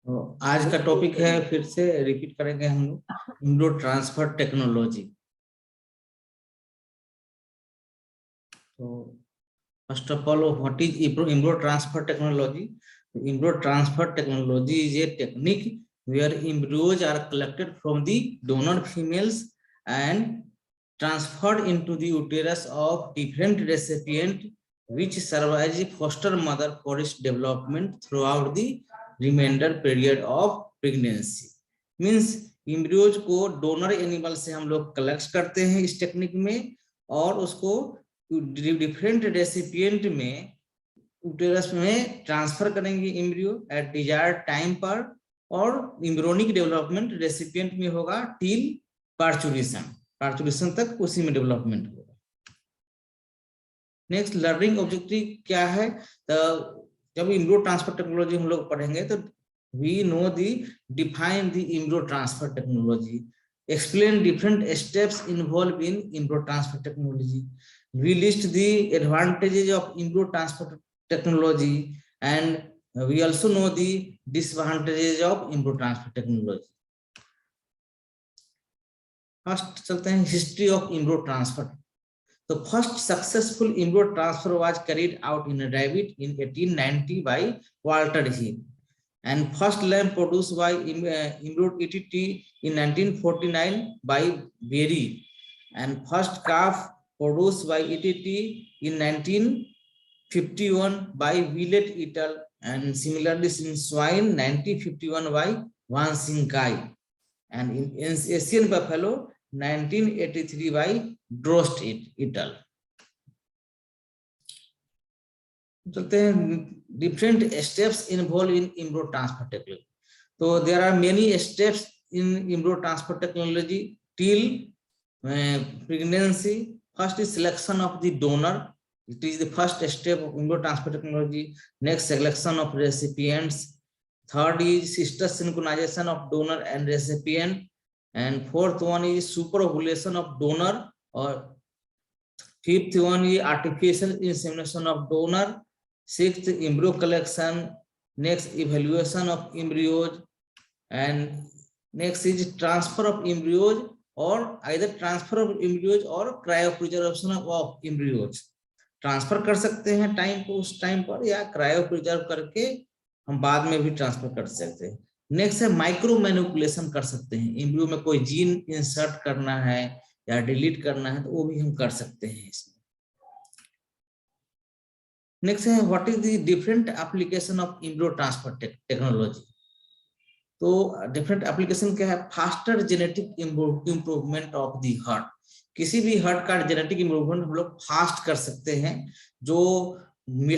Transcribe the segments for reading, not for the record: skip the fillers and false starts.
तो आज का टॉपिक है, फिर से रिपीट करेंगे हम लोग, एम्ब्रियो ट्रांसफर टेक्नोलॉजी। तो first of all, what is embryo transfer technology? Embryo transfer technology is a technique where embryos are collected from the donor females and transferred into the uterus of different recipient, which serve as a foster mother for its development throughout the remainder period of pregnancy. Means embryos को donor animal से हम लोग collect करते हैं इस technique में, और उसको डिफरेंट रेसिपिएंट में यूटेरस में ट्रांसफर करेंगे एम्ब्रियो एट डिजायर्ड टाइम पर, और एम्ब्रियोनिक डेवलपमेंट रेसिपिएंट में होगा टिल पार्चुरेशन तक उसी में डेवलपमेंट होगा। नेक्स्ट, लर्निंग ऑब्जेक्टिव क्या है? तो जब एम्ब्रियो ट्रांसफर टेक्नोलॉजी हम लोग पढ़ेंगे तो we know the define the embryo transfer technology, explain different steps involved in embryo transfer technology, we list the advantages of embryo transfer technology, and we also know the disadvantages of embryo transfer technology. First चलते हैं history of embryo transfer. तो first successful embryo transfer was carried out in rabbit in 1890 by Walter Hill, and first lamb produced by embryo ETT in 1949 by Berry, and first calf produced by ETT in 1951 by Willett et al, and similarly in swine 1951 by Wan Sing Kai, and in Asian buffalo 1983 by Drost et al. चलते हैं different steps involved in embryo transfer technology. So there are many steps in embryo transfer technology till pregnancy. First is selection of the donor. It is the first step of embryo transfer technology. Next, selection of recipients. Third is sister synchronization of donor and recipient. And fourth one is superovulation of donor. Or fifth one is artificial insemination of donor. Sixth, embryo collection. Next, evaluation of embryos, and next is transfer of embryos, or either transfer of embryos or cryopreservation of embryos. Transfer कर सकते हैं time को उस time पर, या cryo preserve करके हम बाद में भी ट्रांसफर कर सकते हैं। नेक्स्ट है माइक्रो मैनिपुलेशन कर सकते हैं, एम्ब्रियो में कोई जीन इंसर्ट करना है या डिलीट करना है तो वो भी हम कर सकते हैं इसमें। नेक्स्ट है what is the different application of embryo transfer technology. तो डिफरेंट एप्लीकेशन क्या है? Faster genetic improvement of the herd. किसी भी हर्ट का जेनेटिक इंप्रूवमेंट हम लोग फास्ट कर सकते हैं। जो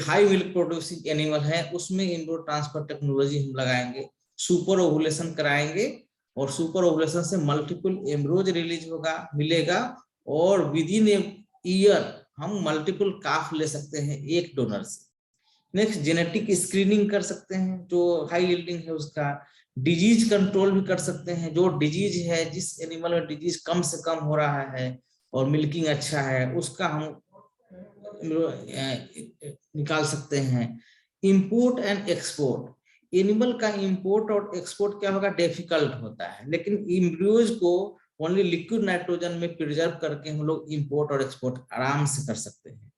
हाई मिल्क प्रोड्यूसिंग एनिमल है उसमें एम्ब्रियो ट्रांसफर टेक्नोलॉजी हम लगाएंगे, सुपर ओवुलेशन कराएंगे, और सुपर ओवुलेशन से मल्टीपल एम्ब्रियोज रिलीज होगा मिलेगा, और विद इन ए ईयर हम मल्टीपल काफ ले सकते हैं एक डोनर से। नेक्स्ट, जेनेटिक स्क्रीनिंग कर सकते हैं, जो हाई यील्डिंग है उसका। डिजीज कंट्रोल भी कर सकते हैं, जो डिजीज है जिस एनिमल में डिजीज कम से कम हो रहा है और मिल्किंग अच्छा है उसका हम निकाल सकते हैं। इंपोर्ट एंड एक्सपोर्ट, एनिमल का इंपोर्ट और एक्सपोर्ट क्या होगा? डिफिकल्ट होता है, लेकिन एम्ब्रियोज को ओनली लिक्विड नाइट्रोजन में प्रिजर्व करके हम लोग इंपोर्ट और एक्सपोर्ट आराम से कर सकते हैं।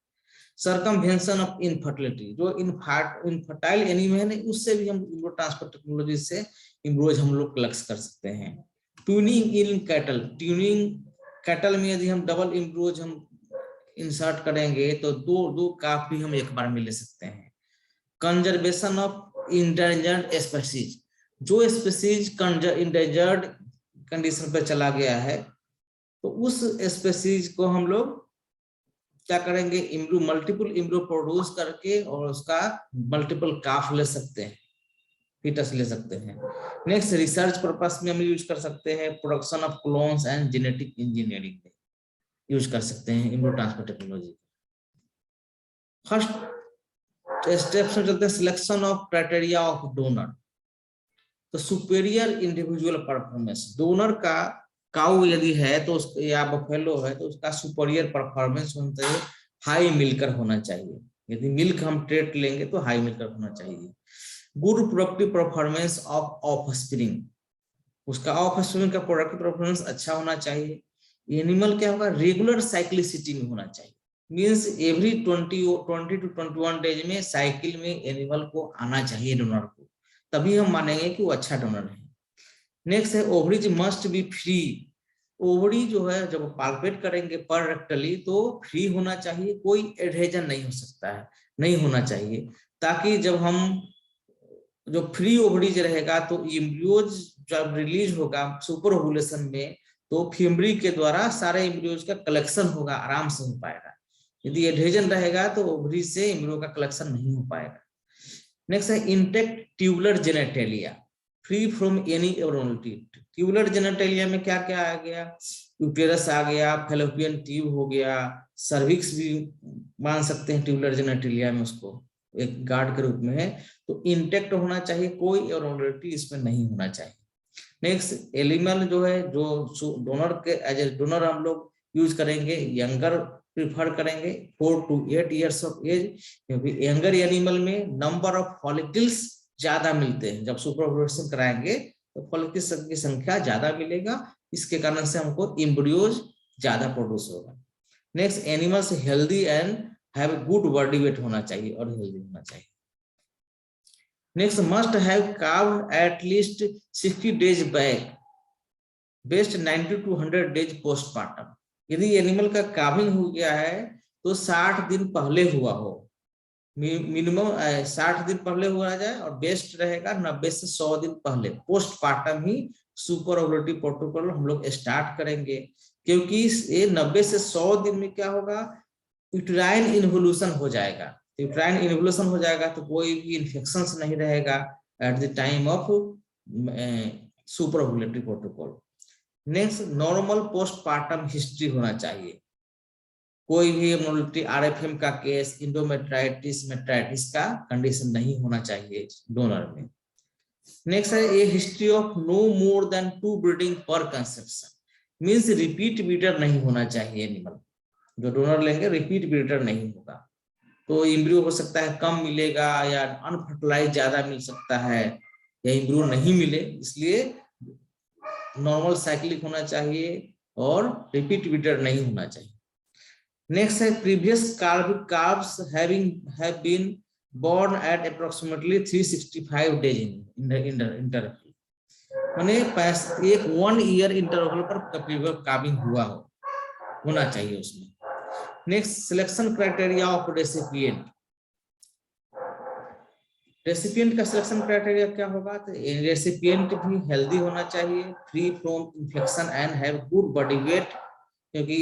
सर्कमवेंशन ऑफ इनफर्टिलिटी, जो इनफर्टाइल एनिमल है उससे भी हम एम्ब्रियो ट्रांसफर टेक्नोलॉजी से एम्ब्रियोज हम लोग कलेक्ट कर सकते हैं। Tuning in cattle, tuning cattle में यदि हम डबल एम्ब्रियोज हम इंसर्ट करेंगे तो दो काफ भी हम एक बार में ले सकते हैं। कंजर्वेशन ऑफ इंडेंजर्ड स्पीसीज, जो स्पीसीज इंडेंजर्ड कंडीशन पे चला गया है तो उस स्पीसीज को हम लोग क्या करेंगे? एम्ब्रियो मल्टीपल एम्ब्रियो प्रोड्यूस करके और उसका मल्टीपल काफ ले सकते हैं, फीटस ले सकते हैं। नेक्स्ट, रिसर्च पर्पस में हम यूज कर सकते हैं, production of clones and genetic engineering में यूज कर सकते हैं embryo transfer technology. First step से चलते हैं selection of criteria of donor. तो सुपेरियर इंडिविजुअल परफॉर्मेंस, डोनर का काऊ यदि है तो या बफेलो है तो उसका सुपेरियर परफॉर्मेंस होना चाहिए, हाई मिल्कर होना चाहिए। यदि मिल्क हम ट्रेट लेंगे तो हाई मिल्कर होना चाहिए। Good productive performance of offspring, उसका ऑफस्प्रिंग का प्रोडक्टिव परफॉर्मेंस अच्छा होना चाहिए। एनिमल क्या होगा, रेगुलर साइक्लिसिटी में होना चाहिए, मींस एवरी 20 to 21 डेज में साइकिल में एनिमल को आना चाहिए डोनर को, तभी हम मानेंगे कि वो अच्छा डोनर है। नेक्स्ट है ovaries must be free, ovary जो है जब पाल्पेट करेंगे पर रेक्टली तो फ्री होना चाहिए, कोई एडहेजन नहीं हो सकता है, नहीं होना चाहिए, ताकि जब हम जो फ्री ओवरीज रहेगा तो एम्ब्रियोज जब रिलीज होगा सुपर ओवुलेशन में तो फिम्बरी के द्वारा सारे एम्ब्रियोज का कलेक्शन होगा, आराम से हो पाएगा। यदि एडहेजन रहेगा तो ओवरी से एम्ब्रियो का कलेक्शन नहीं हो पाएगा। नेक्स्ट है intact tubular genitalia free from any abnormality. Tubular genitalia में क्या क्या आ गया, यूटेरस आ गया, फैलोपियन ट्यूब हो गया, सर्विक्स भी मान सकते हैं ट्यूबुलर जेनेटेलिया में, उसको एक गार्ड के रूप में है, तो इंटेक्ट होना चाहिए, कोई एब्नॉर्मलिटी इसमें नहीं होना चाहिए। नेक्स्ट एनिमल जो है, जो डोनर के एज ए डोनर हम लोग यूज करेंगे, यंगर प्रिफर करेंगे 4 to 8 years ऑफ एज, क्योंकि यंगर एनिमल में नंबर ऑफ फॉलिकल्स ज्यादा मिलते हैं, जब सुपर ओवुलेशन कराएंगे तो फॉलिकल्स की संख्या ज्यादा मिलेगा, इसके कारण से हमको एम्ब्रियोज ज्यादा प्रोड्यूस होगा। Next animals healthy and have good body weight होना चाहिए और हेल्दी होना चाहिए। Next must have calved at least 60 days back, best 90 to 100 days postmortem. यदि एनिमल का काविंग हो गया है तो 60 दिन पहले हुआ हो, मिनिमम 60 दिन पहले हुआ जाए, और बेस्ट रहेगा 90 से 100 दिन पहले, पोस्टमार्टम ही सुपर ओवुलेटिव प्रोटोकॉल हम लोग स्टार्ट करेंगे, क्योंकि ये 90 से 100 दिन में क्या होगा, यूट्राइन इन्वोल्यूशन हो जाएगा। यूट्राइन इन्वोल्यूशन हो जाएगा तो कोई भी इन्फेक्शन नहीं रहेगा at the time of super ovulative protocol. Next normal postmortem history होना चाहिए, कोई भी एब्नॉर्मलिटी आरएफएम का केस, इंडोमेट्राइटिस, मेट्राइटिस का कंडीशन नहीं होना चाहिए डोनर में। नेक्स्ट है ये history of no more than 2 breeding per conception, means repeat breeder नहीं होना चाहिए एनिमल, जो डोनर लेंगे रिपीट ब्रीडर नहीं होगा, तो एम्ब्रियो हो सकता है कम मिलेगा या अनफर्टिलाइज ज्यादा मिल सकता है या एम्ब्रियो नहीं मिले, इसलिए नॉर्मल साइक्लिक होना चाहिए और रिपीट ब्रीडर नहीं होना चाहिए। नेक्स्ट है previous calves have been born at approximately 365 days in interval, माने एक 1 year इंटरवल पर काविंग हुआ होना चाहिए उसमें। Next selection criteria of recipient, recipient का सिलेक्शन क्राइटेरिया क्या होगा, तो रेसिपिएंट भी हेल्दी होना चाहिए, free from infection and have good body weight, क्योंकि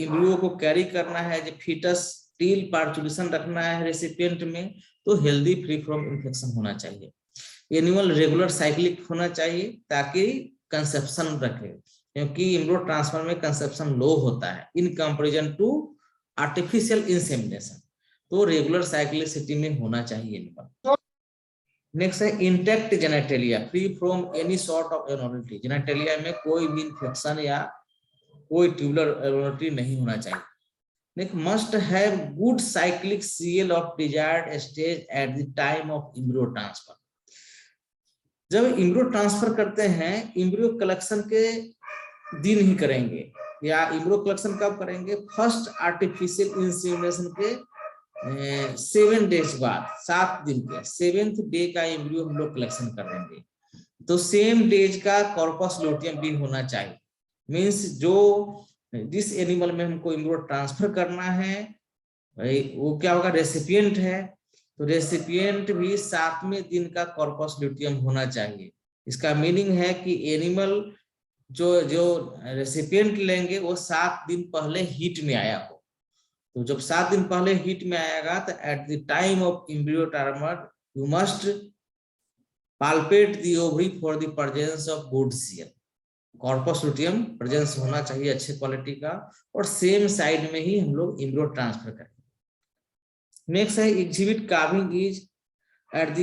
एम्ब्रियो को कैरी करना है, जब फीटस टील पार्चुलेशन रखना है रेसिपिएंट में, तो हेल्दी फ्री फ्रॉम इंफेक्शन होना चाहिए। एनिमल रेगुलर साइक्लिक होना चाहिए ताकि कंसेप्शन रखे, क्योंकि एम्ब्रियो ट्रांसफर में कंसेप्शन लो होता है in comparison to artificial insemination, तो रेगुलर साइक्लिसिटी में होना चाहिए एनिमल। नेक्स्ट है intact genitalia free from any sort of abnormality, genitalia में कोई भी इंफेक्शन या कोई ट्यूबुलर एब्नॉर्मलिटी नहीं होना चाहिए। Next must have good cyclic CL of desired stage at the time of embryo transfer, जब एम्ब्रियो ट्रांसफर करते हैं एम्ब्रियो कलेक्शन के दिन ही करेंगे, या एम्ब्रियो कलेक्शन कब करेंगे, फर्स्ट आर्टिफिशियल इंसेमिनेशन के 7 डेज बाद, 7 दिन के 7th डे का एम्ब्रियो हम लोग कलेक्शन करेंगे, तो सेम डेज का कॉर्पस लूटियम भी होना चाहिए, मींस जो जिस एनिमल में हमको एम्ब्रियो ट्रांसफर करना है वो क्या होगा, रेसिपिएंट है, तो रेसिपिएंट भी 7वें दिन का कॉर्पस लूटियम होना चाहिए। इसका मीनिंग है कि एनिमल जो रेसिपिएंट लेंगे वो 7 दिन पहले हीट में आया हो, तो जब 7 दिन पहले हीट में आएगा तो at the time of embryo transfer you must palpate the ovary for the presence of good CL, corpus luteum presence होना चाहिए अच्छे क्वालिटी का, और सेम साइड में ही हम लोग एम्ब्रियो ट्रांसफर करेंगे। नेक्स्ट है exhibit calving is at the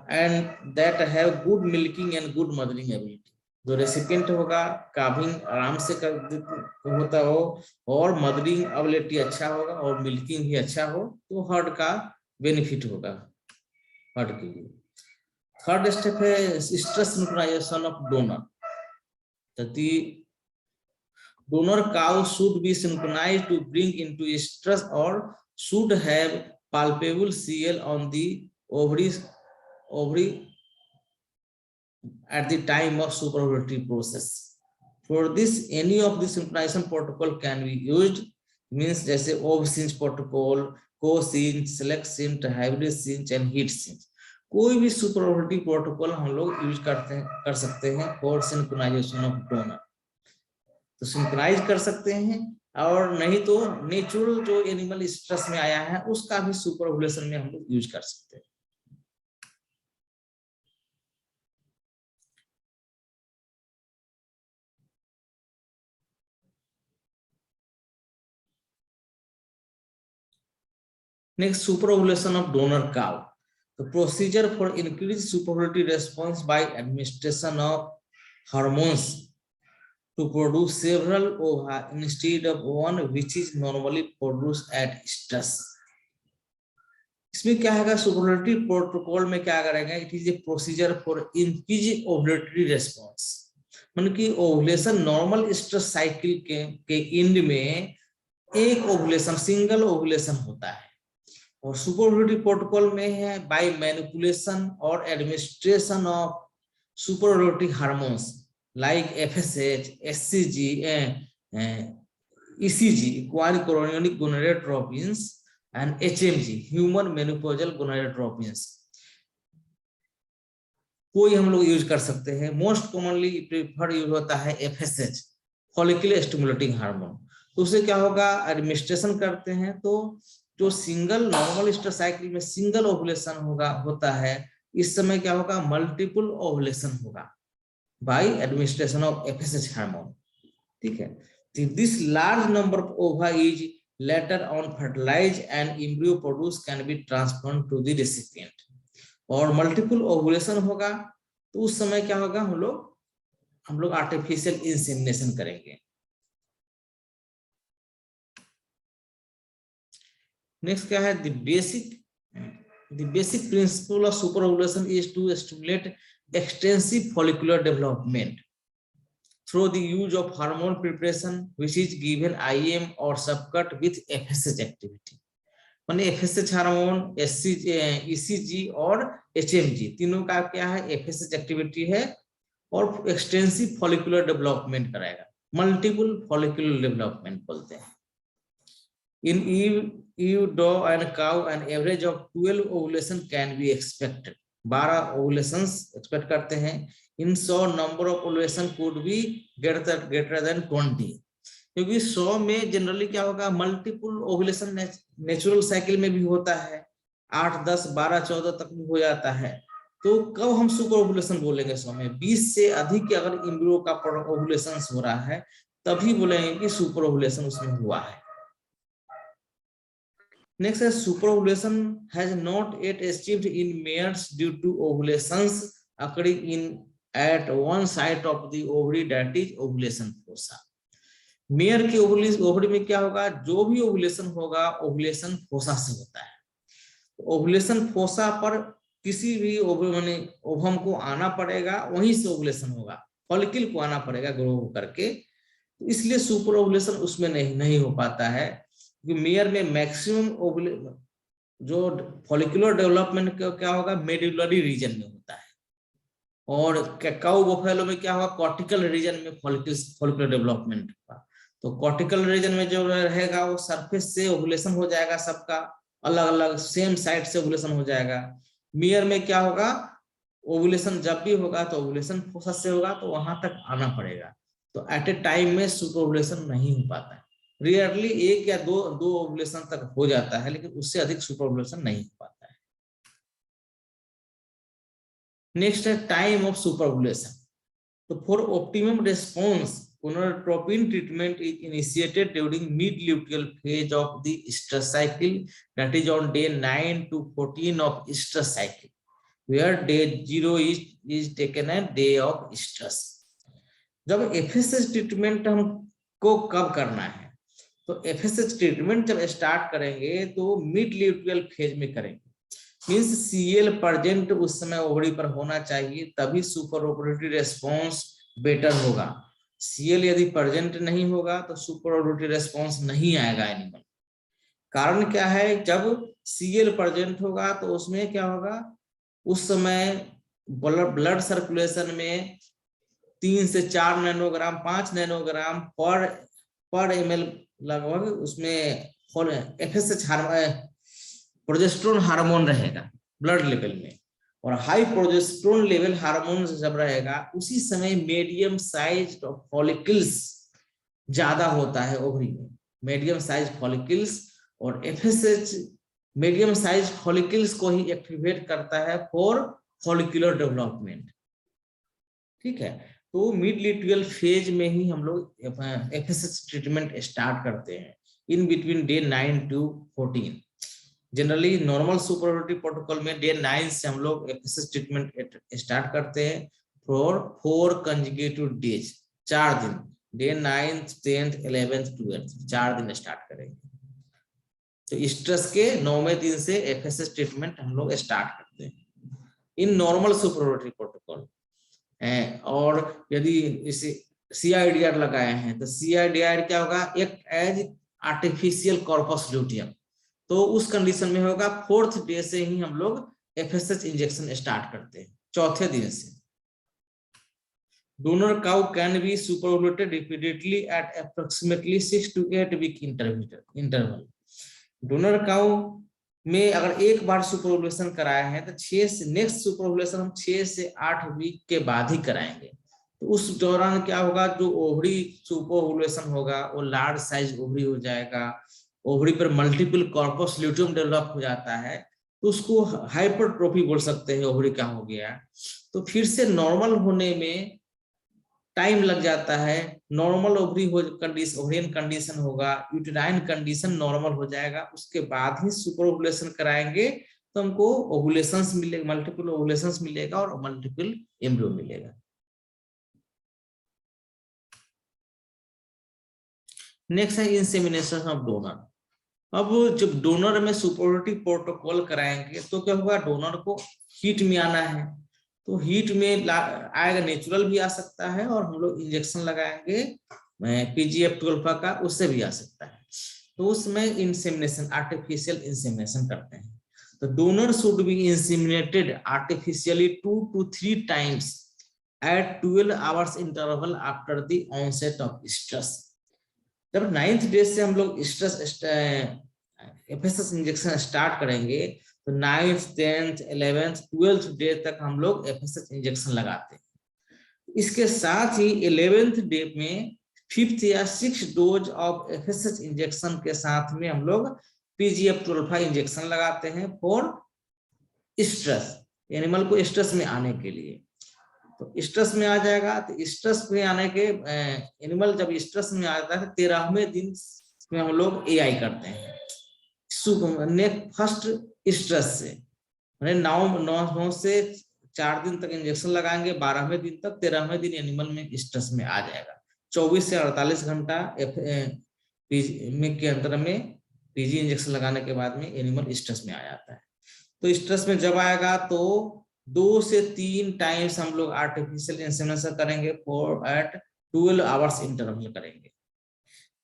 end that have good milking and good mothering ability, जो रेसिपिएंट होगा काविंग आराम से होता हो और मदरिंग एबिलिटी अच्छा होगा और मिल्किंग भी अच्छा हो, तो हर्ड का बेनिफिट होगा हर्ड के लिए। थर्ड स्टेप है estrus synchronization of donor. The donor cow should be synchronized to bring into stress or should have palpable CL on the ovary at the time of superovulatory process. For this, any of the synchronization protocol can be used. Means जैसे OVCINCH protocol, CoSYNCH, SelectSYNCH, HybridSYNCH and HeatSYNCH। कोई भी सुपरओवुलेटरी protocol हम लोग use कर सकते हैं for synchronisation of donor. तो synchronise कर सकते हैं, और नहीं तो नेचुरल जो एनिमल स्ट्रेस में आया है उसका भी सुपरओवुलेशन में हम लोग यूज कर सकते हैं। Next, superovulation of donor cow. The procedure for increased superovulatory response by administration of hormones to produce several ova instead of one which is normally produced at stress. इसमें क्या है सुपरओवुलेटरी प्रोटोकॉल में क्या करेंगे, it is a procedure for increase ovulatory response. मतलब कि ovulation normal estrus cycle के and में एक ओवुलेशन सिंगल ओवुलेशन होता है, और सुपरओवुलेटरी प्रोटोकॉल में है बाय मैनिपुलेशन और administration of superovulatory hormones like FSH, SCG, ECG, equine chorionic gonadotropins and HMG, human menopausal gonadotropins कोई हम लोग यूज कर सकते हैं। मोस्ट कॉमनली प्रीफर्ड यूज होता है एफएसएच, फॉलिकुलर स्टिमुलेटिंग हार्मोन। तो उससे क्या होगा, एडमिनिस्ट्रेशन करते हैं तो जो सिंगल नॉर्मल स्ट्रेस साइकिल में सिंगल ओवुलेशन होता है, इस समय क्या होगा, मल्टीपल ओवुलेशन होगा by administration of FSH hormone. ठीक है, this large number of ova is later on fertilized and embryo produce can be transferred to the recipient। और मल्टीपल ओवुलेशन होगा तो उस समय क्या होगा, हम लोग आर्टिफिशियल इंसेमिनेशन करेंगे। नेक्स्ट क्या है, the basic principle of super ovulation is to stimulate extensive follicular development through the use of hormone preparation which is given IM or subcut with FSH activity। माने FSH हार्मोन, ECG और HMG तीनों का क्या है, FSH activity है और extensive follicular development कराएगा, multiple follicular development बोलते हैं। In eve, doe and cow an average of 12 ovulation can be expected। 12 ओवुलेशंस expect करते हैं। इन 100 number of ovulation could be greater than 20, क्योंकि 100 में जनरली क्या होगा, मल्टीपल ओवुलेशन नेचुरल साइकिल में भी होता है, 8, 10, 12, 14 तक भी हो जाता है। तो कब हम सुपर ओवुलेशन बोलेंगे 100 में? 20 से अधिक अगर एम्ब्रियो का ओवुलेशन हो रहा है तभी बोलेंगे कि सुपर ओवुलेशन उसमें हुआ है। Next is superovulation has not yet achieved in mares due to ovulations occurring at one side of the ovary, that is ovulation fossa। Mayor के ओवरी में क्या होगा, जो भी ओवुलेशन होगा ओवुलेशन फोसा से होता है। ओवुलेशन फोसा पर किसी भी ओवम को आना पड़ेगा, वहीं से ओवुलेशन होगा, फॉलिकल को आना पड़ेगा ग्रो करके, इसलिए सुपर ओवुलेशन उसमें नहीं हो पाता है। मेयर में मैक्सिमम जो फॉलिकुलर डेवलपमेंट क्या होगा, मेडुलरी रीजन में होता है, और काऊ बफेलो में क्या होगा, कॉर्टिकल रीजन में फॉलिकुलर डेवलपमेंट होगा। तो कॉर्टिकल रीजन में जो रहेगा वो सरफेस से ओवुलेशन हो जाएगा, सबका अलग अलग सेम साइड से ओवुलेशन हो जाएगा। मेयर में क्या होगा, ओवुलेशन जब भी होगा तो ओवुलेशन फोसा से होगा, तो वहां तक आना पड़ेगा। तो एट ए टाइम में सुपर ओवुलेशन नहीं हो पाता है, रियरली 1 या 2 ओवुलेशन तक हो जाता है, लेकिन उससे अधिक सुपर ओवुलेशन नहीं हो पाता है। नेक्स्ट है टाइम ऑफ सुपर ओवुलेशन। तो for optimum response gonadotropin treatment is initiated during mid-luteal phase of the estrus cycle, that is on day 9 to 14 of estrus cycle, where day 0 is taken as day of estrus। जब FSH treatment हमको कब करना है, तो FSH treatment जब start करेंगे तो mid luteal phase में करेंगे। मीन्स सीएल प्रेजेंट उस समय ओवरी पर होना चाहिए, तभी सुपर ओवुलेटरी रेस्पॉन्स बेटर होगा। सीएल यदि प्रेजेंट नहीं होगा तो सुपर ओवुलेटरी रेस्पॉन्स नहीं आएगा एनिमल। कारण क्या है, जब सीएल प्रेजेंट होगा तो उसमें क्या होगा, उस समय ब्लड सर्कुलेशन में 3 से 4 नैनोग्राम 5 नैनोग्राम पर एमएल लगभग उसमें एफएसएच प्रोजेस्टेरोन हार्मोन रहेगा ब्लड लेवल में, और हाई प्रोजेस्टेरोन लेवल हार्मोन जब रहेगा उसी समय मीडियम साइज फॉलिकल्स ज्यादा होता है ओवरी में, मीडियम साइज फॉलिकल्स, और एफएसएच मीडियम साइज फॉलिकल्स को ही एक्टिवेट करता है फॉर फॉलिकुलर डेवलपमेंट। ठीक है, तो मिड लिट्यूअल फेज में ही हम लोग एफएसएच ट्रीटमेंट स्टार्ट करते हैं in between day 9 to 14। Generally normal super ovulatory protocol में डे 9 से हम लोग एफएसएच ट्रीटमेंट स्टार्ट करते हैं फॉर 4 कंसेक्यूटिव डेज, 4 दिन, day 9th 10th 11th 12th 4 दिन स्टार्ट करेंगे। तो स्ट्रेस के 9वें दिन से एफएसएच ट्रीटमेंट हम लोग स्टार्ट करते हैं in normal super ovulatory protocol. और यदि इसे सीआईडीआर लगाए हैं तो सीआईडीआर क्या होगा, एक एज आर्टिफिशियल कॉर्पस ल्यूटियम, तो उस कंडीशन में होगा 4th डे से ही हम लोग एफएसएच इंजेक्शन स्टार्ट करते हैं, 4थे दिन से। Donor cow can be super ovulated repeatedly at approximately 6 to 8 week interval. Donor cow में अगर एक बार सुपर ओवुलेशन कराया है तो 6 से नेक्स्ट सुपर ओवुलेशन हम 6 से 8 वीक के बाद ही कराएंगे। तो उस दौरान क्या होगा, जो ओवरी सुपर ओवुलेशन होगा वो लार्ज साइज ओवरी हो जाएगा, ओवरी पर मल्टीपल कॉर्पस ल्यूटियम डेवलप हो जाता है, तो उसको हाइपरट्रोफी बोल सकते हैं, ओवरी का हो गया। तो फिर से नॉर्मल होने में टाइम लग जाता है, नॉर्मल ओवरियन कंडीशन होगा, यूटेराइन कंडीशन नॉर्मल हो जाएगा, उसके बाद ही सुपर ओवुलेशन कराएंगे तो हमको ओवुलेशंस मिलेगा, मल्टीपल ओवुलेशंस मिलेगा और मल्टीपल एम्ब्रियो मिलेगा। नेक्स्ट है इंसेमिनेशन ऑफ डोनर। अब जब डोनर में सुपर ओवुलेटरी प्रोटोकॉल कराएंगे तो क्या होगा, डोनर को हीट में आना है, तो हीट में आएगा, नेचुरल भी आ सकता है और हम लोग इंजेक्शन लगाएंगे PGF2 का, उससे भी आ सकता है। तो उसमें इंसेमिनेशन, आर्टिफिशियल इंसेमिनेशन करते हैं। तो donor should be inseminated artificially 2 to 3 times at 12 hours interval after the onset of stress। जब 9th डे से हम लोग स्ट्रेस एफएसएस इंजेक्शन स्टार्ट करेंगे तो 9th 10th 11th 12th day तक हम लोग एफएसएच इंजेक्शन लगाते हैं। इसके साथ ही 11th डे में 5th या 6th dose of FSH injection के साथ में हम लोग PGF2 इंजेक्शन लगाते हैं फॉर स्ट्रेस, एनिमल को स्ट्रेस में आने के लिए। तो स्ट्रेस में आ जाएगा, तो स्ट्रेस में आने के एनिमल जब स्ट्रेस में आता है 13वें दिन में हम लोग AI करते हैं फर्स्ट स्ट्रेस से, 9 से 4 दिन तक इंजेक्शन लगाएंगे, 12वें दिन तक, 13वें दिन एनिमल में स्ट्रेस में आ जाएगा। 24 से 48 घंटा के अंतर में PG इंजेक्शन लगाने के बाद में एनिमल स्ट्रेस में आ जाता है। तो स्ट्रेस में जब आएगा तो 2 से 3 टाइम्स हम लोग आर्टिफिशियल इंसेमिनेशन करेंगे फॉर एट 12 hours इंटरवल करेंगे।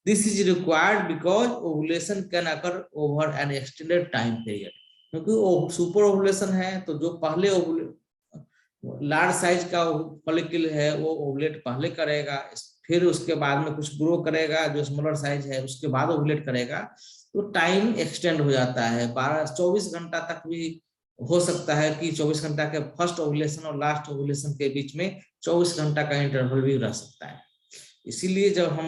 This is required because ovulation can occur over an extended time period। क्योंकि सुपर ओवुलेशन है तो जो पहले लार्ज साइज का फॉलिकल है वो ओवुलेट पहले करेगा, फिर उसके बाद में कुछ ग्रो करेगा, जो स्मॉलर साइज है उसके बाद ओवुलेट करेगा, तो टाइम एक्सटेंड हो जाता है। 24 घंटा तक भी हो सकता है कि 24 घंटा के फर्स्ट ओवुलेशन और लास्ट ओवुलेशन के बीच में 24 घंटा का इंटरवल भी रह सकता है। इसीलिए जब हम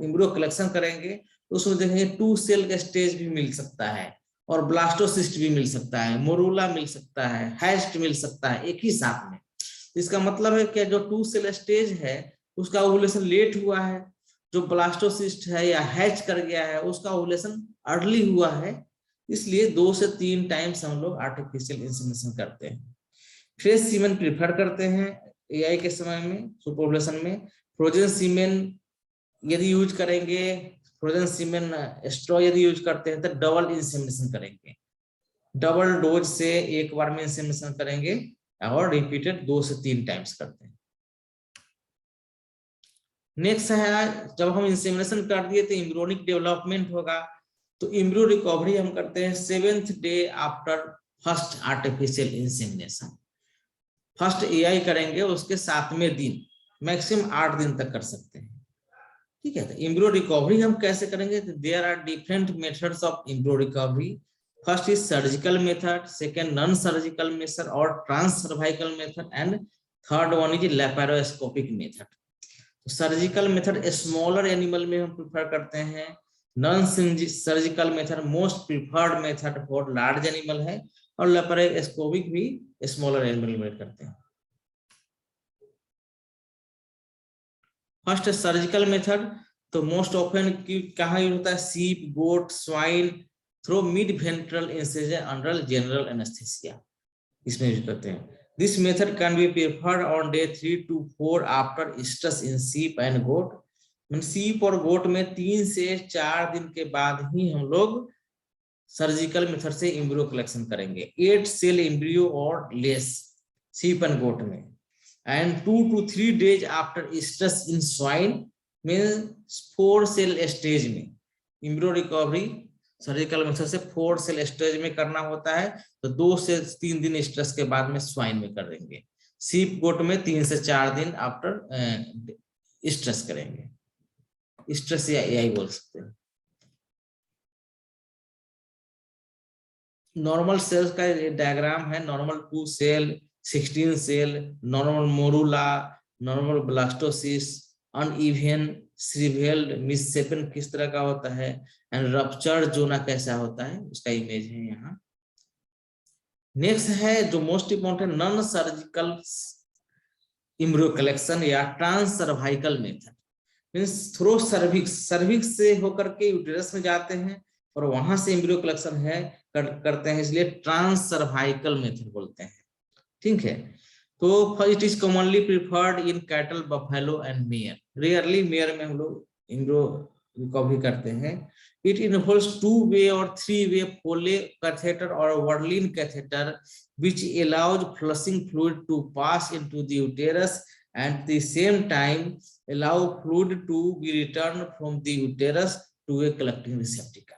एम्ब्रियो कलेक्शन करेंगे तो उसमें देखेंगे 2 सेल का स्टेज भी मिल सकता है और ब्लास्टोसिस्ट भी मिल सकता है, मोरूला मिल सकता है, हैस्ट मिल सकता है एक ही साथ में। इसका मतलब है कि जो 2 सेल स्टेज है उसका ओवुलेशन लेट हुआ है, जो ब्लास्टोसिस्ट है या हैच कर गया है उसका ओवुलेशन अर्ली हुआ है, इसलिए 2 से 3 टाइम्स हम लोग आर्टिफिशियल इंसेमिनेशन करते हैं। फ्रेश सीमेन प्रीफर करते हैं AI के समय में, सुपर ओवुलेशन में। फ्रोजन सीमेन यदि यूज करेंगे, फ्रोजन सीमेन स्ट्रॉ यदि यूज करते हैं तो डबल इंसेमिनेशन करेंगे। डबल डोज से एक बार में इंसेमिनेशन करेंगे और रिपीटेड 2 से 3 टाइम्स करते हैं। नेक्स्ट है, जब हम इंसेमिनेशन कर दिए तो एम्ब्रियोनिक डेवलपमेंट होगा, तो एम्ब्रियो रिकवरी हम करते हैं 7th day after first artificial insemination. First AI करेंगे, उसके 7वें दिन, मैक्सिमम 8 दिन तक कर सकते हैं। ठीक है, तो एम्ब्रियो रिकवरी हम कैसे करेंगे? There are different methods of embryo recovery. First is surgical method, second non surgical method और trans cervical method, and third one is laparoscopic method. Surgical method smaller animal में हम प्रिफर करते हैं, non surgical method most preferred method for large animal है, और laparoscopic भी smaller animal में करते हैं। फर्स्ट सर्जिकल मेथड, तो मोस्ट ऑफन कहाँ यूज होता है? Sheep, goat, swine through mid ventral incision under general anaesthesia, इसमें यूज करते हैं। This method can be preferred on day 3 to 4 after stress in सीप एंड गोट। सीप और गोट में 3 से 4 दिन के बाद ही हम लोग सर्जिकल मेथड से एम्ब्रियो कलेक्शन करेंगे। 8 सेल एम्ब्रियो और लेस सीप एंड गोट में, and 2 to 3 days after stress in swine में 4 सेल स्टेज में एम्ब्रियो रिकवरी सर्जिकल मेथड से 4 सेल स्टेज में करना होता है, तो 2 से 3 दिन स्ट्रेस के बाद में स्वाइन में कर देंगे। सीप गोट में 3 से 4 दिन आफ्टर स्ट्रेस करेंगे, स्ट्रेस या एआई बोल सकते हैं। नॉर्मल सेल्स का डायग्राम है, normal 2 cell, 16 cell, normal morula, normal blastocyst, uneven shrivelled misshapen किस तरह का होता है, एंड रप्चर्ड जोना कैसा होता है, उसका इमेज है यहाँ। नेक्स्ट है जो most important, non surgical embryo collection या trans cervical method, means through cervix, cervix से होकर के यूटेरस में जाते हैं और वहां से एम्ब्रियो कलेक्शन है करते हैं, इसलिए ट्रांस सर्वाइकल मेथड बोलते हैं। ठीक है, तो it is commonly preferred in cattle, buffalo and mayor. Rarely mayor में हम लोग एम्ब्रियो रिकवरी करते हैं। इट इन्वॉल्व्स 2-way और 3-way फोले कैथेटर और Berlin catheter which allows flushing fluid to pass into the uterus and at the same time allow fluid to be returned from the uterus to a collecting receptacle।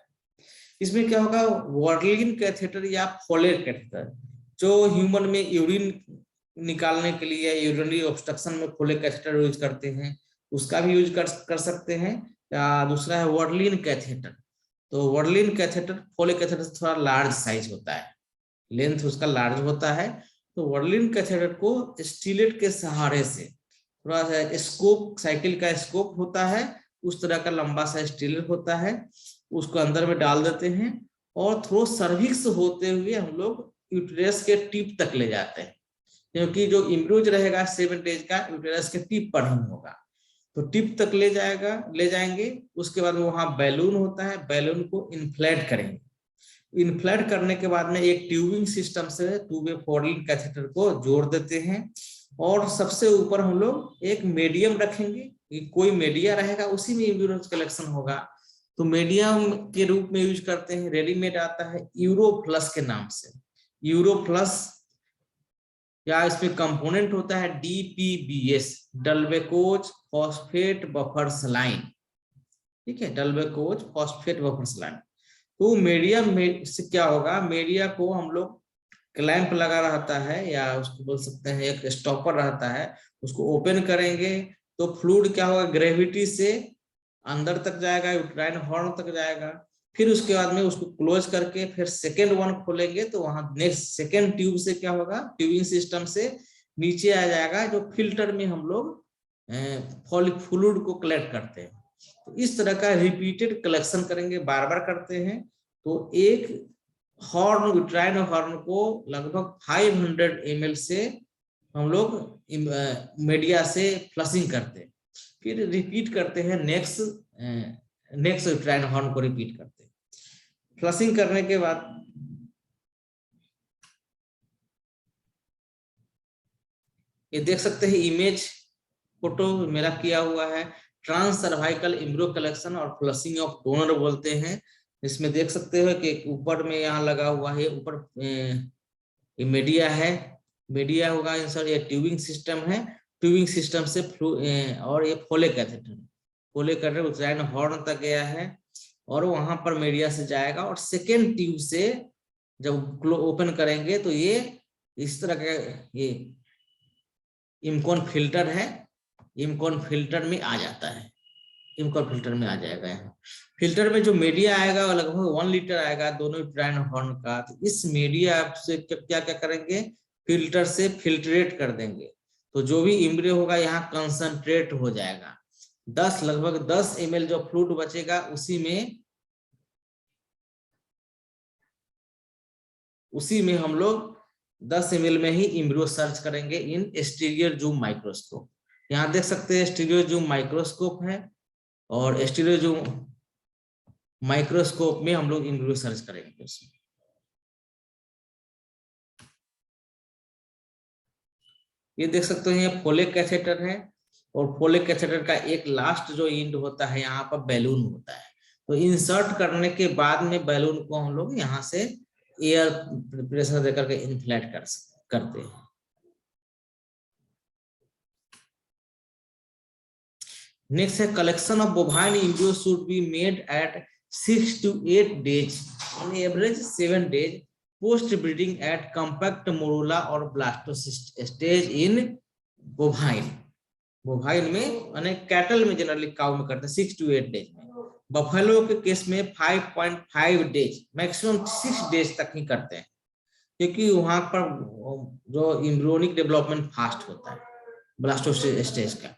इसमें क्या होगा? Berlin catheter या folate catheter, जो human में urine निकालने के लिए urinary obstruction में फोलेट कैथेटर यूज करते हैं, उसका भी यूज कर सकते हैं। दूसरा है वर्लिन कैथेटर, तो वर्लिन कैथेटर फोलेट कैथेटर से थोड़ा लार्ज साइज होता है, लेंथ उसका लार्ज होता है, तो वर्लिन कैथेटर को स्टीलेट के सहारे से थोड़ा सा स्कोप, साइकिल का स्कोप होता है, उस तरह का लंबा सा स्टीलेट होता है, उसको अंदर में डाल देते हैं और थ्रू सर्विक्स होते हुए हम लोग यूटेरस के टिप तक ले जाते हैं, क्योंकि जो एम्ब्रियो रहेगा 7 डेज का यूटेरस के टिप पर ही होगा, तो टिप तक ले जाएंगे। उसके बाद वहां बैलून होता है, बैलून को इन्फ्लेट करेंगे, इन्फ्लेट करने के बाद में एक ट्यूबिंग सिस्टम से 2-way फोर्लिन कैथेटर को जोड़ देते हैं, और सबसे ऊपर हम लोग एक मीडियम रखेंगे, कोई मीडिया रहेगा उसी में एम्ब्रियो कलेक्शन होगा, तो मीडियम के रूप में यूज करते हैं। रेडीमेड आता है यूरोप्लस के नाम से, यूरोप्लस, या इसमें कंपोनेंट होता है DPBS, डल्बेकोज फॉस्फेट बफर सलाइन। ठीक है, डल्बेकोज फॉस्फेट बफर सलाइन। तो मीडिया में से क्या होगा? मीडिया को हम लोग क्लैंप लगा रहता है, या उसको बोल सकते हैं एक स्टॉपर रहता है, उसको ओपन करेंगे तो फ्लूइड क्या होगा? ग्रेविटी से अंदर तक जाएगा, यूट्राइन हॉर्न तक जाएगा, फिर उसके बाद में उसको क्लोज करके फिर सेकेंड वन खोलेंगे, तो वहां नेक्स्ट सेकेंड ट्यूब से क्या होगा? ट्यूबिंग सिस्टम से नीचे आ जाएगा, जो फिल्टर में हम लोग फ्लूइड को कलेक्ट करते हैं। तो इस तरह का रिपीटेड कलेक्शन करेंगे, बार बार करते हैं, तो एक हॉर्न, यूट्राइन हॉर्न को लगभग 500 ml से हम लोग मीडिया से फ्लशिंग करते हैं, फिर रिपीट करते हैं, नेक्स्ट यूट्राइन हॉर्न को रिपीट करते हैं। फ्लशिंग करने के बाद ये देख सकते हैं इमेज, फोटो मेरा किया हुआ है, ट्रांस सर्वाइकल एम्ब्रियो कलेक्शन और फ्लशिंग ऑफ डोनर बोलते हैं। इसमें देख सकते हो कि ऊपर में यहाँ लगा हुआ है, ऊपर ये मीडिया है, मीडिया होगा इंसर्ट, ये ट्यूबिंग सिस्टम है, ट्यूबिंग सिस्टम से और ये Foley catheter, Foley catheter uterine horn तक गया है और वहां पर मीडिया से जाएगा और सेकेंड ट्यूब से जब ओपन करेंगे तो ये इस तरह का ये इम्कॉन फिल्टर है, इम्कॉन फिल्टर में आ जाता है, इम्कॉन फिल्टर में आ जाएगा। यहाँ फिल्टर में जो मीडिया आएगा वो लगभग 1 लीटर आएगा दोनों यूट्राइन हॉर्न का। तो इस मीडिया से क्या क्या करेंगे, फिल्टर से फिल्ट्रेट कर देंगे, तो जो भी इम्ब्रियो होगा यहाँ कंसंट्रेट हो जाएगा। लगभग 10 ml जो फ्लूइड बचेगा उसी में हम लोग 10 ml में ही इम्ब्रियो सर्च करेंगे इन स्टीरियो जूम माइक्रोस्कोप। यहाँ देख सकते हैं स्टीरियो जूम माइक्रोस्कोप है और स्टीरियो जूम माइक्रोस्कोप में हम लोग इम्ब्रियो सर्च करेंगे उसमें। ये देख सकते हैं ये फोले कैथेटर है और फोले कैथेटर का एक लास्ट जो एंड होता है यहाँ पर बैलून होता है। तो इंसर्ट करने के बाद में बैलून को हम लोग यहाँ से एयर प्रेशर देकर के इन्फ्लेट करते हैं। नेक्स्ट है collection of bovine embryo should be made at 6 to 8 days on average 7 days post breeding at compact morula or blastocyst stage in bovine। Bovine में माने कैटल में जनरली काउ में करते हैं 6 to 8 days में। बफेलो के case में 5.5 days maximum 6 days तक ही करते हैं क्योंकि वहां पर जो एम्ब्रियोनिक डेवलपमेंट फास्ट होता है ब्लास्टोसिस्ट स्टेज का।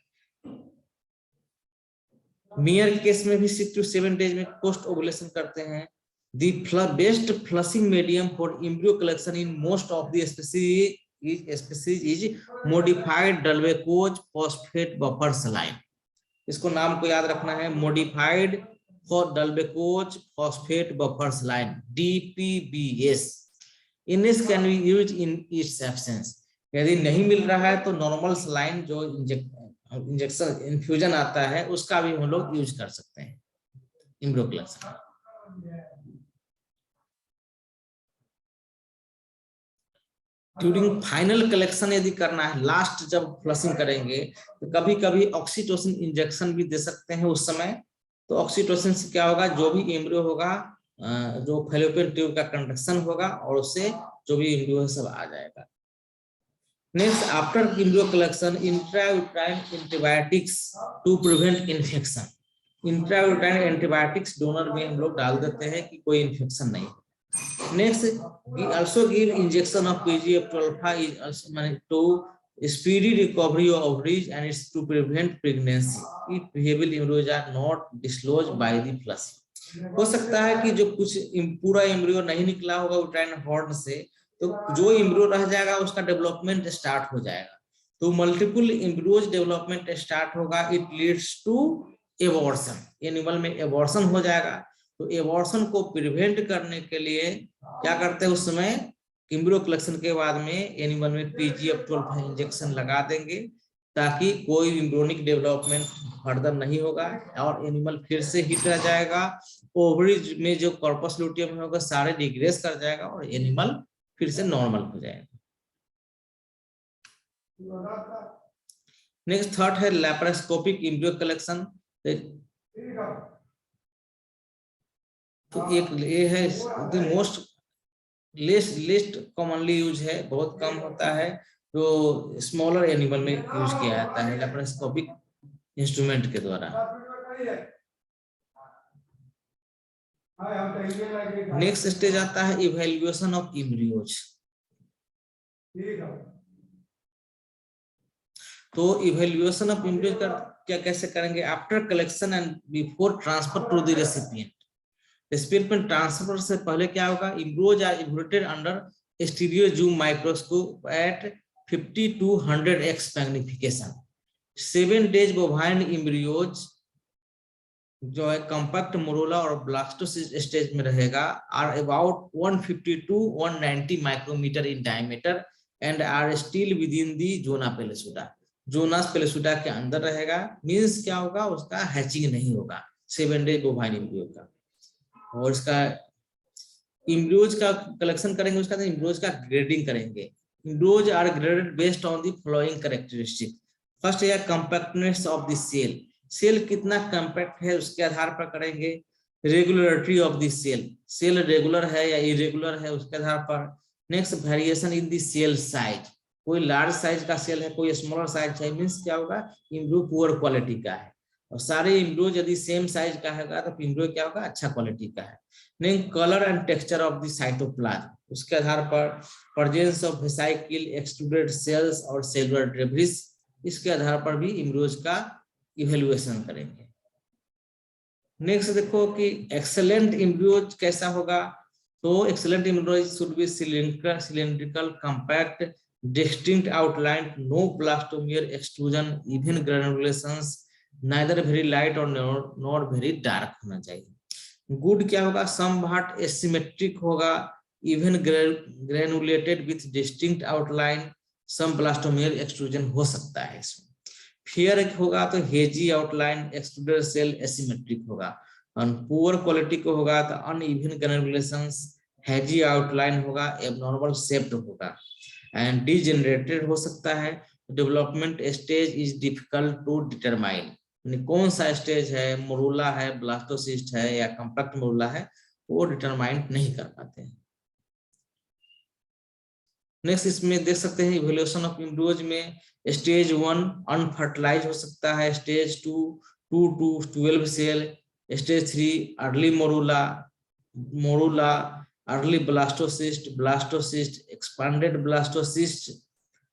मियर केस में भी 6 to 7 days में पोस्ट ओवुलेशन करते हैं। The best flushing medium for embryo collection in most of the species is modified Dalbecko's phosphate buffer saline। इसको नाम को याद रखना है, modified for Dalbecko's phosphate buffer saline DPBS। इनस कैन बी यूज्ड इन इट्स एब्सेंस। यदि नहीं मिल रहा है तो नॉर्मल सलाइन जो इंजेक्शन इन्फ्यूजन आता है उसका भी हम लोग यूज कर सकते हैं embryo collection. During final collection यदि करना है, लास्ट जब फ्लशिंग करेंगे तो कभी कभी ऑक्सीटोसिन इंजेक्शन भी दे सकते हैं उस समय। तो ऑक्सीटोसिन से क्या होगा, जो भी एम्ब्रियो होगा जो फैलोपियन ट्यूब का कंडक्शन होगा और उससे जो भी एम्ब्रियो है सब आ जाएगा। Next after embryo collection intrauterine antibiotics to prevent infection. Intrauterine antibiotics donor में हम लोग डाल देते हैं कि कोई इन्फेक्शन नहीं। Next also give injection of PGF2 alpha is also meant to speedy recovery of ovaries and it's to prevent pregnancy if behavioral embryos are not dislodged by the flush। हो सकता है कि जो कुछ पूरा एम्ब्रियो नहीं निकला होगा यूट्राइन हॉर्न से, तो जो एम्ब्रियो रह जाएगा उसका डेवलपमेंट स्टार्ट हो जाएगा। तो मल्टीपल एम्ब्रियोज डेवलपमेंट स्टार्ट होगा, it leads to abortion, animal में एबॉर्शन हो जाएगा। तो एबॉर्शन को प्रिवेंट करने के लिए क्या करते हैं, उस समय एम्ब्रियो कलेक्शन के बाद में एनिमल में PGF12 इंजेक्शन लगा देंगे ताकि कोई एम्ब्रियोनिक डेवलपमेंट फर्दर नहीं होगा और एनिमल फिर से हिट रह जाएगा। ओवरीज में जो कॉर्पस लुटियम होगा सारे डिग्रेस कर जाएगा और एनिमल फिर से नॉर्मल हो जाएगा। नेक्स्ट थर्ड है लैप्रोस्कोपिक एम्ब्रियो कलेक्शन। तो एक ये है मोस्ट लिस्ट कॉमनली यूज है, बहुत कम होता है, जो स्मॉलर एनिमल में यूज किया जाता है लैप्रोस्कोपिक इंस्ट्रूमेंट के द्वारा। नेक्स्ट स्टेज आता है इवैल्यूएशन ऑफ एम्ब्रियोज। तो इवैल्यूएशन ऑफ एम्ब्रियोज का क्या कैसे करेंगे, after collection and before transfer to the recipient. Recipient transfer से पहले क्या होगा, embryos are evaluated under stereo zoom microscope at 50 to 100x magnification. 7 days bovine embryos जो है कॉम्पैक्ट मोरोला और ब्लास्टोसिस्ट स्टेज में रहेगा, are about 150 to 190 micrometer in diameter and are still within the zona पेलेसुडा। Jonas पेलेसुडा के अंदर रहेगा, means क्या होगा, उसका हैचिंग नहीं होगा 7 days बोवाइन एम्ब्रियो का। और इसका एम्ब्रियोज का कलेक्शन करेंगे, उसका एम्ब्रियोज का ग्रेडिंग करेंगे। Embryos are graded based on the following characteristic. First है compactness of the cell, cell कितना कंपैक्ट है उसके आधार पर करेंगे। Regularity of the cell, cell regular है या इरेगुलर है उसके आधार पर। Next variation in the cell size, कोई लार्ज साइज का सेल है, कोई स्मॉलर साइज है, मींस क्या होगा, एम्ब्रियो पुअर क्वालिटी का है। और सारे एम्ब्रियो यदि सेम साइज का है तो एम्ब्रियो क्या होगा, अच्छा क्वालिटी का है। नहीं, colour and texture of the cytoplasm, उसके आधार पर presence of vesicle, extruded cells और सेलुलर डेब्रिस, इसके आधार पर भी एम्ब्रियोज का इवैल्यूएशन करेंगे। नेक्स्ट देखो कि एक्सेलेंट एम्ब्रियोज कैसा होगा, तो excellent embryos should be cylindrical, compact, distinct outline, no blastomere extrusion, even granulations, neither very light और नॉट वेरी डार्क होना चाहिए। गुड क्या होगा, समवॉट एसिमेट्रिक होगा, even granulated with distinct outline, some blastomere extrusion हो सकता है इसमें। फेयर होगा तो hazy outline, extruded cell asymmetric होगा। और पुअर क्वालिटी को होगा तो अनइवन ग्रेनुलेशंस, हेजी आउटलाइन होगा, एबनॉर्मल शेप्ड होगा, एंड डीजेनरेटेड हो सकता है। Development stage is difficult to determine, कौन सा स्टेज है, मोरूला है, ब्लास्टोसिस्ट है या कॉम्पैक्ट मोरूला है, वो डिटरमाइन नहीं कर पाते हैं। नेक्स्ट इसमें देख सकते हैं इवोल्यूशन ऑफ एम्ब्रियोज में स्टेज 1 अनफर्टिलाइज हो सकता है, stage 2 2 to 12 cell, stage 3 early morula, early blastocyst, expanded blastocyst,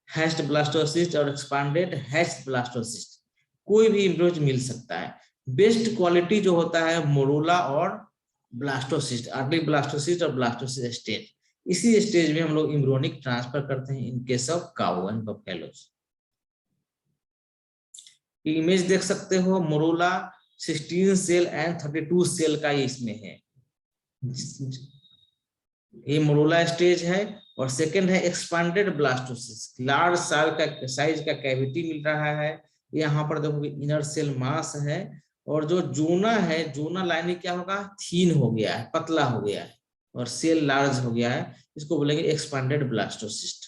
hatched blastocyst और एक्सपांडेड हैश्ड ब्लास्टोसिस्ट, कोई भी एम्ब्रियोज मिल सकता है। बेस्ट क्वालिटी जो होता है मोरूला और ब्लास्टोसिस्ट, अर्ली ब्लास्टोसिस्ट और ब्लास्टोसिस्ट स्टेज, इसी स्टेज में हम लोग एम्ब्रियोनिक ट्रांसफर करते हैं in case of cow and buffaloes. Image देख सकते हो, मोरूला 16 सेल एंड 32 सेल का इसमें है, ये मोरूला स्टेज है। और सेकंड है एक्सपांडेड ब्लास्टोसिस्ट, लार्ज साइज का कैविटी मिल रहा है। यहाँ पर देखो इनर सेल मास है, और जो जोना है, जोना लाइनिंग क्या होगा, थीन हो गया है, पतला हो गया है, और सेल लार्ज हो गया है, इसको बोलेंगे एक्सपांडेड ब्लास्टोसिस्ट।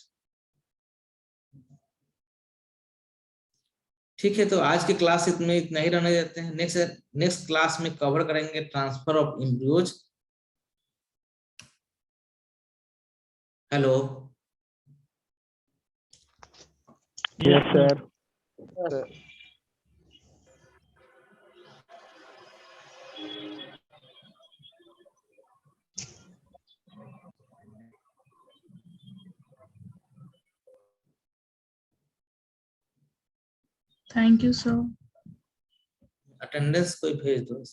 ठीक है, तो आज की क्लास इतने इतना ही रहने देते हैं। नेक्स्ट क्लास में कवर करेंगे transfer of embryos. Hello, yes sir. Thank you sir. Attendance कोई भेज दो।